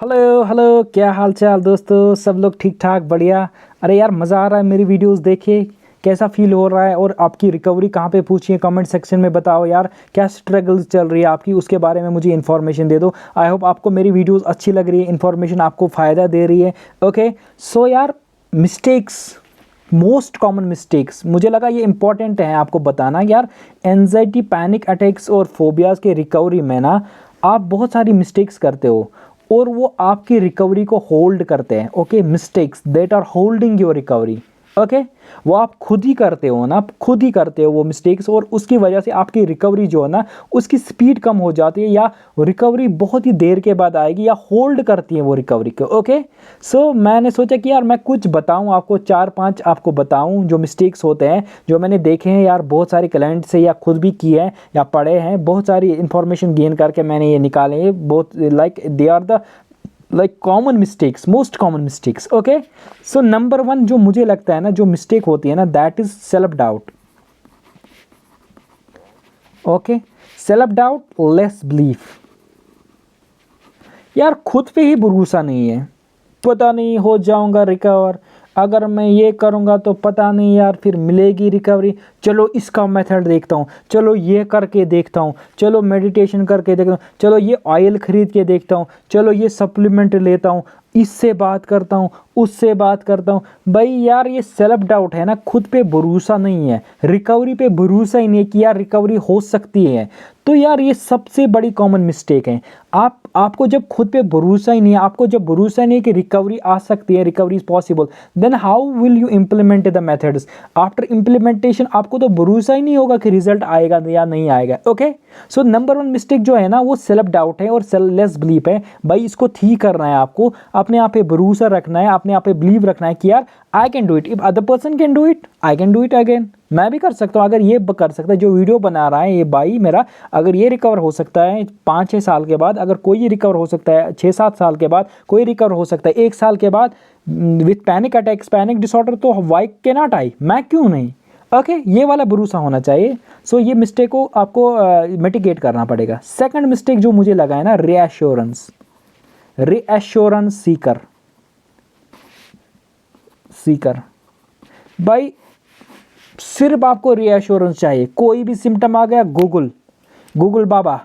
Hello hello, क्या हाल चाल दोस्तों। सब लोग ठीक ठाक बढ़िया। अरे यार मज़ा आ रहा है मेरी वीडियोस देखे। कैसा फील हो रहा है और आपकी रिकवरी कहाँ पे पूछिए, कमेंट सेक्शन में बताओ यार। क्या स्ट्रगल्स चल रही है आपकी, उसके बारे में मुझे इन्फॉर्मेशन दे दो। आई होप आपको मेरी वीडियोस अच्छी लग रही है, इन्फॉर्मेशन आपको फ़ायदा दे रही है। ओके सो यार, मिस्टेक्स, मोस्ट कॉमन मिस्टेक्स, मुझे लगा ये इंपॉर्टेंट है आपको बताना यार। एनजाइटी, पैनिक अटैक्स और फोबियाज़ के रिकवरी में ना आप बहुत सारी मिस्टेक्स करते हो और वो आपकी रिकवरी को होल्ड करते हैं। Okay, mistakes that are holding your recovery. Okay, वो आप खुद ही करते हो ना, आप खुद ही करते हो वो मिस्टेक्स, और उसकी वजह से आपकी रिकवरी जो है ना उसकी स्पीड कम हो जाती है, या रिकवरी बहुत ही देर के बाद आएगी, या होल्ड करती है वो रिकवरी को। ओके सो मैंने सोचा कि यार मैं कुछ बताऊं आपको, 4-5 आपको बताऊं जो मिस्टेक्स होते हैं, जो मैंने देखे हैं यार बहुत सारे क्लाइंट से, या खुद भी किए हैं या पढ़े हैं। बहुत सारी इंफॉर्मेशन गेन करके मैंने ये निकाले हैं। बहुत like they are the like common mistakes, most common mistakes. Okay so number 1 जो मुझे लगता है ना, जो मिस्टेक होती है ना, that is self doubt. Okay, self doubt, less belief. यार खुद पे ही भरोसा नहीं है। पता नहीं हो जाऊंगा रिकवर, अगर मैं ये करूंगा तो पता नहीं यार फिर मिलेगी रिकवरी। चलो इसका मेथड देखता हूँ, चलो ये करके देखता हूँ, चलो मेडिटेशन करके देखता हूँ, चलो ये ऑयल खरीद के देखता हूँ, चलो ये सप्लीमेंट लेता हूँ, इससे बात करता हूँ, उससे बात करता हूँ। भाई यार ये सेल्फ डाउट है ना, खुद पे भरोसा नहीं है, रिकवरी पे भरोसा ही नहीं है कि यार रिकवरी हो सकती है। तो यार ये सबसे बड़ी कॉमन मिस्टेक है। आपको जब खुद पे भरोसा ही नहीं है, आपको जब भरोसा ही नहीं है कि रिकवरी आ सकती है, recovery is possible, then how will you implement the methods. After implementation आपको तो भरोसा ही नहीं होगा कि रिजल्ट आएगा या नहीं आएगा। ओके सो नंबर 1 मिस्टेक जो है ना वो सेल्फ डाउट है और लेस बिलीफ है। भाई इसको ठीक करना है आपको, अपने आप पे भरोसा रखना है, अपने आप पे बिलीव रखना है कि यार I can do it, if other person can do it I can do it again. मैं भी कर सकता हूँ, अगर ये कर सकता है जो वीडियो बना रहा है ये भाई मेरा, अगर ये रिकवर हो सकता है 5-6 साल के बाद, अगर कोई रिकवर हो सकता है 6-7 साल के बाद, कोई रिकवर हो सकता है 1 साल के बाद with panic attacks, panic disorder, तो वाई के नॉट आई, मैं क्यों नहीं। ओके ये वाला भरोसा होना चाहिए। सो ये मिस्टेक को आपको मिटिगेट करना पड़ेगा। सेकंड मिस्टेक जो मुझे लगा है ना, रीएश्योरेंस, रीएश्योरेंस सीकर। सीकर भाई सिर्फ आपको रीएश्योरेंस चाहिए। कोई भी सिम्टम आ गया, गूगल, गूगल बाबा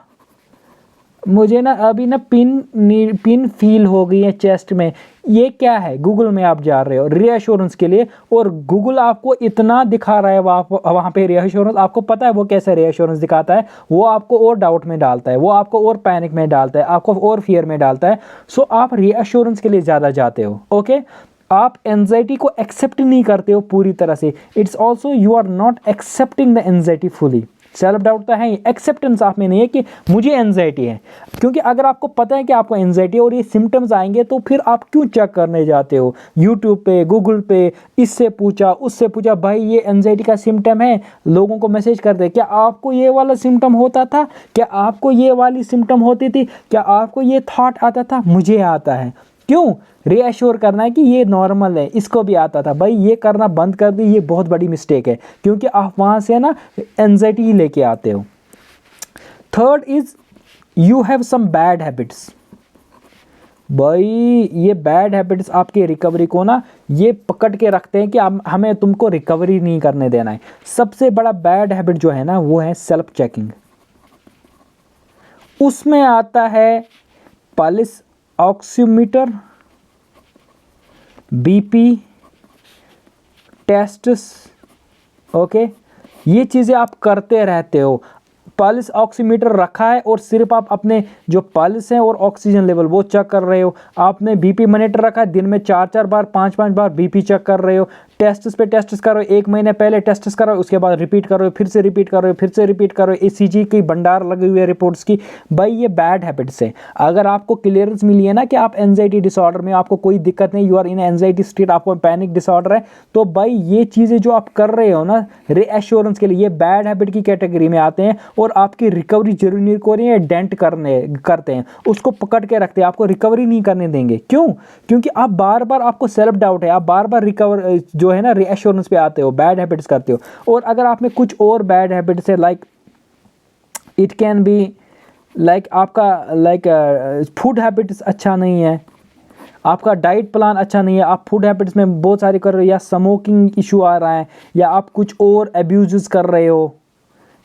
मुझे ना अभी ना पिन फील हो गई है चेस्ट में, ये क्या है। गूगल में आप जा रहे हो रीएश्योरेंस के लिए, और गूगल आपको इतना दिखा रहा है वहाँ पे रीएश्योरेंस, आपको पता है वो कैसे रीएश्योरेंस दिखाता है, वो आपको और डाउट में डालता है, वो आपको और पैनिक में डालता है, आपको और फियर में डालता है। सो आप रीएश्योरेंस के लिए ज़्यादा जाते हो। ओके आप एंजाइटी को एक्सेप्ट नहीं करते हो पूरी तरह से। It's also you are not accepting the anxiety fully. Self doubt तो है, एक्सेप्टेंस आप में नहीं है कि मुझे एंजाइटी है। क्योंकि अगर आपको पता है कि आपको एंजाइटी है और ये सिम्टम्स आएंगे, तो फिर आप क्यों चेक करने जाते हो यूट्यूब पे, गूगल पे, इससे पूछा उससे पूछा। भाई ये एंजाइटी का सिम्टम है, लोगों को मैसेज कर दे, क्या आपको ये वाला सिम्टम होता था, क्या आपको ये वाली सिम्टम होती थी, क्या आपको ये थॉट आता था, मुझे आता है। क्यों रीएश्योर करना है कि ये नॉर्मल है, इसको भी आता था। भाई ये करना बंद कर दी, ये बहुत बड़ी मिस्टेक है, क्योंकि आप वहाँ से ना एंजाइटी ही लेके आते हो। Third is you have some bad habits. भाई ये बैड हैबिट्स आपके रिकवरी को ना ये पकड़ के रखते हैं कि हमें तुमको रिकवरी नहीं करने देना है। सबसे बड़ा बैड हैबिट जो है ना वो है सेल्फ चेकिंग। उसमें आता है pulse oximeter, BP tests. Okay ये चीज़ें आप करते रहते हो। पल्स ऑक्सीमीटर रखा है और सिर्फ आप अपने जो पल्स है और ऑक्सीजन लेवल वो चेक कर रहे हो। आपने बीपी मॉनिटर रखा है, दिन में 4-4 बार 5-5 बार बीपी चेक कर रहे हो। टेस्ट्स पे टेस्ट्स करो, 1 महीने पहले टेस्ट्स करो, उसके बाद रिपीट करो, फिर से रिपीट करो, फिर से रिपीट करो। ईसीजी की भंडार लगी हुई है रिपोर्ट्स की। भाई ये बैड हैबिट्स है। अगर आपको क्लियरेंस मिली है ना कि आप एंजाइटी डिसऑर्डर में, आपको कोई दिक्कत नहीं, you are in anxiety state, आपको पैनिक डिसऑर्डर है, तो भाई ये चीज़ें जो आप कर रहे हो ना रीएश्योरेंस के लिए, ये बैड हैबिट की कैटेगरी में आते हैं और आपकी रिकवरी जरूरी नहीं को रही है, डेंट करते हैं, उसको पकड़ के रखते हैं, आपको रिकवरी नहीं करने देंगे। क्यों? क्योंकि आप बार बार, आपको सेल्फ डाउट है, आप बार बार रिकवर जो है ना रीएश्योरेंस पे आते हो, बैड हैबिट्स करते हो। और अगर आप में कुछ और बैड हैबिट्स है, like it can be like आपका लाइक फूड हैबिट्स अच्छा नहीं है, आपका डाइट प्लान अच्छा नहीं है, आप फूड हैबिट्स में बहुत सारे कर रहे हो, या स्मोकिंग इशू आ रहा है, या आप कुछ और अब्यूज़ कर रहे हो,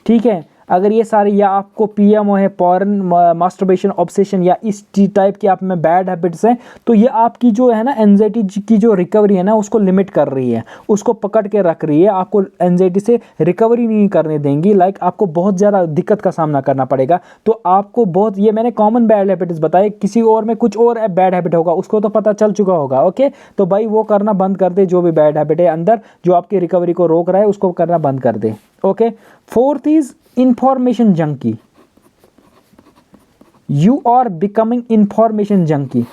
ठीक है, अगर ये सारे, या आपको पीएमओ है, पॉर्न, मास्टरबेशन, ऑब्सेशन, या इस टाइप की आप में बैड हैबिट्स हैं, तो ये आपकी जो है ना एंजाइटी की जो रिकवरी है ना उसको लिमिट कर रही है, उसको पकड़ के रख रही है, आपको एंजाइटी से रिकवरी नहीं करने देंगी। लाइक आपको बहुत ज़्यादा दिक्कत का सामना करना पड़ेगा। तो आपको बहुत, ये मैंने कॉमन बैड हैबिट्स बताए, किसी और में कुछ और बैड हैबिट होगा, उसको तो पता चल चुका होगा। ओके, तो भाई वो करना बंद कर दे, जो भी बैड हैबिट है अंदर जो आपकी रिकवरी को रोक रहा है उसको करना बंद कर दे। Okay, fourth is information junkie. You are becoming information junkie.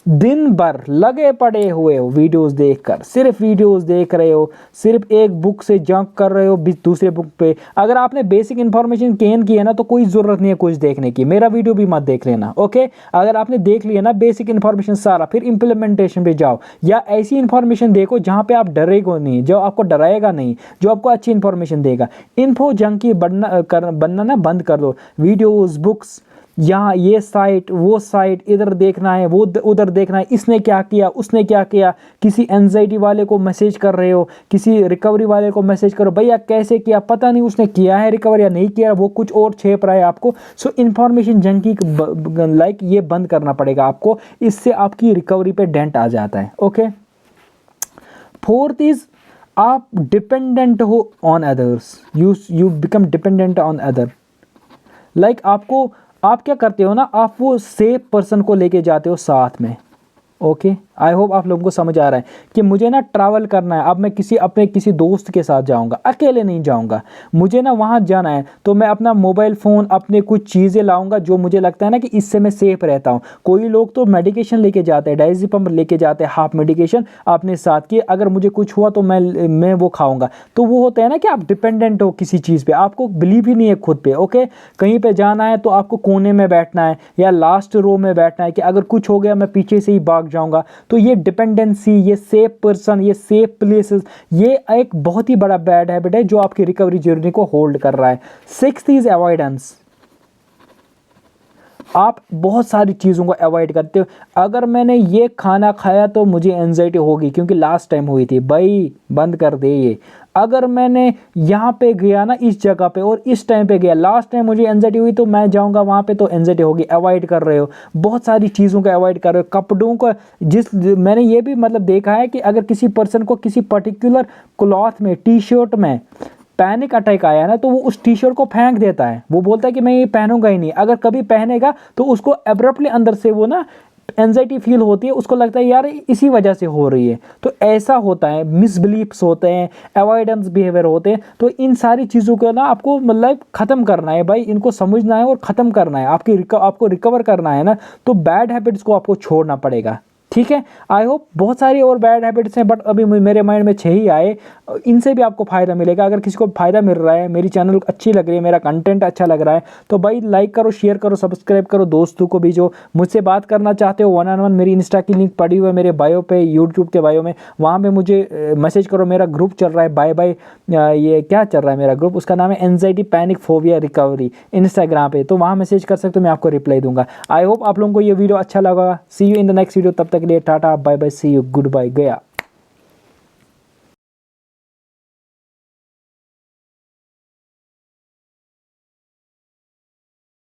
दिन भर लगे पड़े हुए हो वीडियोस देखकर, सिर्फ वीडियोस देख रहे हो, सिर्फ एक बुक से जंप कर रहे हो दूसरे बुक पे। अगर आपने बेसिक इंफॉर्मेशन गेन की है ना तो कोई ज़रूरत नहीं है कुछ देखने की, मेरा वीडियो भी मत देख लेना। ओके, अगर आपने देख लिया ना बेसिक इंफॉर्मेशन सारा, फिर इंप्लीमेंटेशन पे जाओ, या ऐसी इंफॉर्मेशन देखो जहाँ पे आप डरेगो नहीं, जो आपको डराएगा नहीं, जो आपको अच्छी इंफॉर्मेशन देगा। इन्फो जंकी बनना ना बंद कर दो। वीडियोज़, बुक्स, यहाँ ये साइट, वो साइट, इधर देखना है, वो उधर देखना है, इसने क्या किया, उसने क्या किया, किसी एंजाइटी वाले को मैसेज कर रहे हो, किसी रिकवरी वाले को मैसेज करो, भैया कैसे किया, पता नहीं उसने किया है रिकवर या नहीं किया, वो कुछ और छेप रहा है आपको। सो इन्फॉर्मेशन जंकी लाइक ये बंद करना पड़ेगा आपको, इससे आपकी रिकवरी पे डेंट आ जाता है। ओके, फोर्थ इज आप डिपेंडेंट हो on others, you become dependent on other. Like आपको, आप क्या करते हो ना, आप वो सेफ पर्सन को लेके जाते हो साथ में। ओके, आई होप आप लोगों को समझ आ रहा है कि मुझे ना ट्रैवल करना है, अब मैं अपने किसी दोस्त के साथ जाऊंगा, अकेले नहीं जाऊंगा, मुझे ना वहाँ जाना है, तो मैं अपना मोबाइल फ़ोन, अपने कुछ चीज़ें लाऊंगा जो मुझे लगता है ना कि इससे मैं सेफ रहता हूँ। कोई लोग तो मेडिकेशन लेके जाते हैं, डायज़ेपम लेके जाते हैं, हाफ मेडिकेशन अपने साथ, कि अगर मुझे कुछ हुआ तो मैं वो खाऊंगा। तो वो होता है ना कि आप डिपेंडेंट हो किसी चीज़ पे, आपको बिलीव ही नहीं है खुद पे। ओके, कहीं पे जाना है तो आपको कोने में बैठना है या लास्ट रो में बैठना है, कि अगर कुछ हो गया मैं पीछे से ही भाग जाऊंगा। तो ये डिपेंडेंसी, ये सेफ पर्सन, ये सेफ प्लेसेस, ये एक बहुत ही बड़ा बैड हैबिट है जो आपकी रिकवरी जर्नी को होल्ड कर रहा है। Sixth is avoidance. आप बहुत सारी चीज़ों को अवॉइड करते हो। अगर मैंने ये खाना खाया तो मुझे एंजाइटी होगी क्योंकि लास्ट टाइम हुई थी, भाई बंद कर दे ये। अगर मैंने यहाँ पे गया ना इस जगह पे और इस टाइम पे गया, लास्ट टाइम मुझे एंजाइटी हुई तो मैं जाऊँगा वहाँ पे तो एंजाइटी होगी। अवॉइड कर रहे हो, बहुत सारी चीज़ों को अवॉइड कर रहे हो। कपड़ों को, मैंने ये भी मतलब देखा है कि अगर किसी पर्सन को किसी पर्टिकुलर क्लॉथ में, टी शर्ट में पैनिक अटैक आया ना तो वो उस टी शर्ट को फेंक देता है, वो बोलता है कि मैं ये पहनूंगा ही नहीं। अगर कभी पहनेगा तो उसको एब्रप्टली अंदर से वो ना एंजाइटी फील होती है, उसको लगता है यार इसी वजह से हो रही है। तो ऐसा होता है, मिसबिलीफ्स होते हैं, अवॉइडेंस बिहेवियर होते हैं। तो इन सारी चीज़ों को ना आपको मतलब ख़त्म करना है भाई, इनको समझना है और ख़त्म करना है, आपको रिकवर करना है ना, तो बैड हैबिट्स को आपको छोड़ना पड़ेगा। ठीक है, आई होप बहुत सारी और बैड हैबिट्स हैं बट अभी मेरे माइंड में 6 ही आए, इनसे भी आपको फ़ायदा मिलेगा। अगर किसी को फ़ायदा मिल रहा है, मेरी चैनल अच्छी लग रही है, मेरा कंटेंट अच्छा लग रहा है, तो भाई लाइक करो, शेयर करो, सब्सक्राइब करो। दोस्तों को भी जो मुझसे बात करना चाहते हो 1-on-1, मेरी इंस्टा की लिंक पड़ी हुई है मेरे बायो पे, यूट्यूब के बायो में, वहाँ पे मुझे मैसेज करो। मेरा ग्रुप चल रहा है, बाय ये क्या चल रहा है मेरा ग्रुप, उसका नाम है anxiety panic phobia recovery, Instagram पे, तो वहाँ मैसेज कर सकते हो, मैं आपको रिप्लाई दूंगा। आई होप आप लोगों को ये वीडियो अच्छा लगा। See you in the next video, तब तक के लिए tata bye bye, see you, good bye, गया।